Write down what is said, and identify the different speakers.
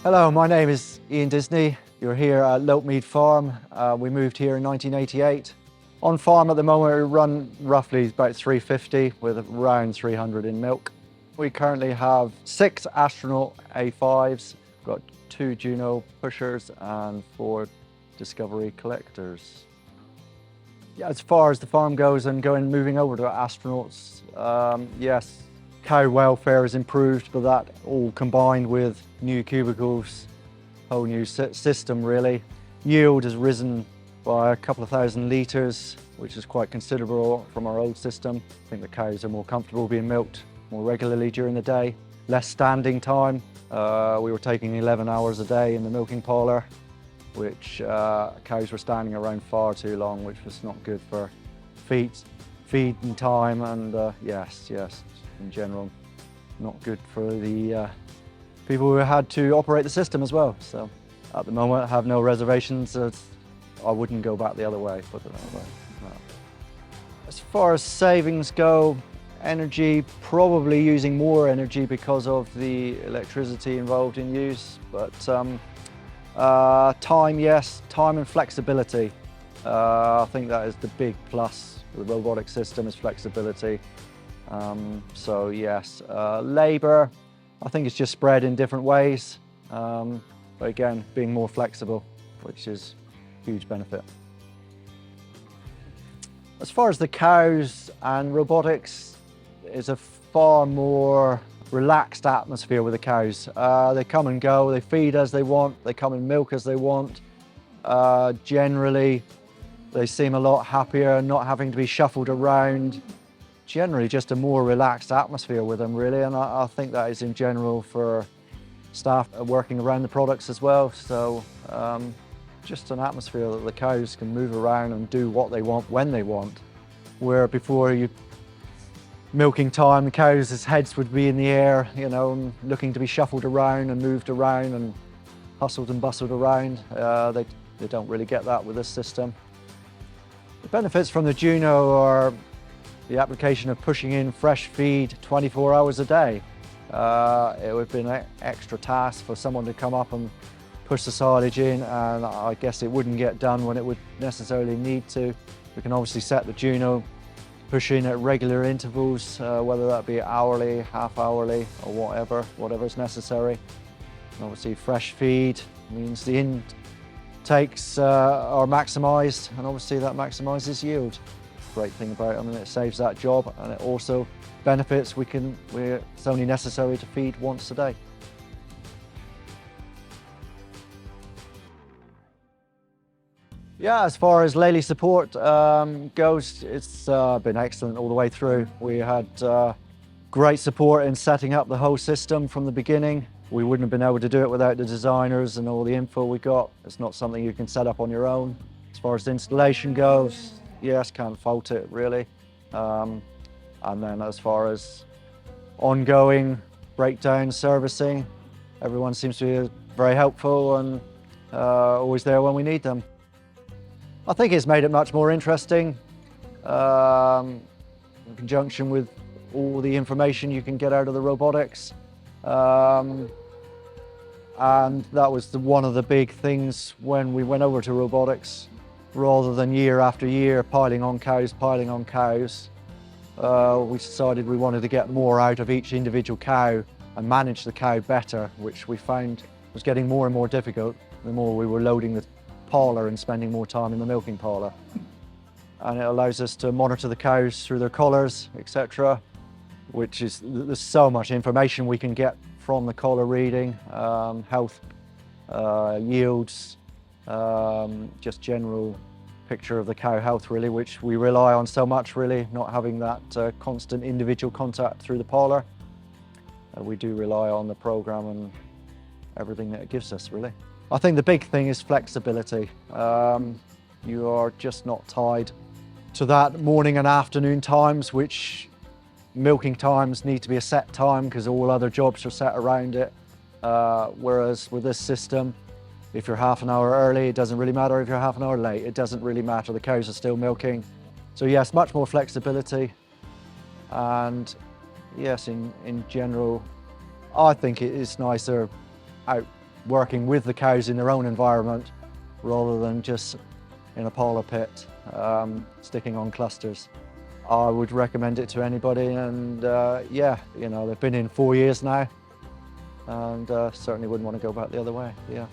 Speaker 1: Hello, my name is Ian Disney. You're here at Loatmead Farm. We moved here in 1988. On farm at the moment, we run roughly about 350 with around 300 in milk. We currently have 6 Astronaut A5s, we've got 2 Juno pushers and 4 Discovery collectors. Yeah, as far as the farm goes and moving over to Astronauts, yes, cow welfare is improved, but that all combined with new cubicles, whole new system really. Yield has risen by a couple of thousand litres, which is quite considerable from our old system. I think the cows are more comfortable being milked more regularly during the day. Less standing time. We were taking 11 hours a day in the milking parlour, which cows were standing around far too long, which was not good for feeding time and yes, in general, not good for the people who had to operate the system as well. So at the moment, I have no reservations. I wouldn't go back the other way, put it that way. No. As far as savings go, energy, probably using more energy because of the electricity involved in use, but time, yes, time and flexibility. I think that is the big plus with the robotic system is flexibility. So yes, labour, I think it's just spread in different ways, but again, being more flexible, which is a huge benefit. As far as the cows and robotics, it's a far more relaxed atmosphere with the cows. They come and go, they feed as they want, they come and milk as they want. Generally, they seem a lot happier, not having to be shuffled around. Generally just a more relaxed atmosphere with them really, and I think that is in general for staff working around the products as well. So just an atmosphere that the cows can move around and do what they want when they want, where before milking time the cows' heads would be in the air, you know, looking to be shuffled around and moved around and hustled and bustled around. They don't really get that with this system. The benefits from the Juno are the application of pushing in fresh feed 24 hours a day. It would have been an extra task for someone to come up and push the silage in, and I guess it wouldn't get done when it would necessarily need to. We can obviously set the Juno, push in at regular intervals, whether that be hourly, half hourly, or whatever's necessary. And obviously fresh feed means the intakes are maximised, and obviously that maximises yield. Great thing about it, I mean, it saves that job, and it also benefits, it's only necessary to feed once a day. Yeah, as far as Lely support goes, it's been excellent all the way through. We had great support in setting up the whole system from the beginning. We wouldn't have been able to do it without the designers and all the info we got. It's not something you can set up on your own. As far as the installation goes, yes, can't fault it really. And then as far as ongoing breakdown servicing, everyone seems to be very helpful and always there when we need them. I think it's made it much more interesting in conjunction with all the information you can get out of the robotics. And that was one of the big things when we went over to robotics. Rather than year after year piling on cows, we decided we wanted to get more out of each individual cow and manage the cow better, which we found was getting more and more difficult the more we were loading the parlour and spending more time in the milking parlour. And it allows us to monitor the cows through their collars, etc., which is, there's so much information we can get from the collar reading, health, yields, just general picture of the cow health really, which we rely on so much really, not having that constant individual contact through the parlour. We do rely on the programme and everything that it gives us really. I think the big thing is flexibility. You are just not tied to that morning and afternoon times, which milking times need to be a set time because all other jobs are set around it. Whereas with this system, if you're half an hour early, it doesn't really matter. If you're half an hour late, it doesn't really matter. The cows are still milking. So yes, much more flexibility. And yes, in general, I think it is nicer out working with the cows in their own environment rather than just in a parlour pit, sticking on clusters. I would recommend it to anybody, and yeah, you know, they've been in 4 years now, and certainly wouldn't want to go back the other way, yeah.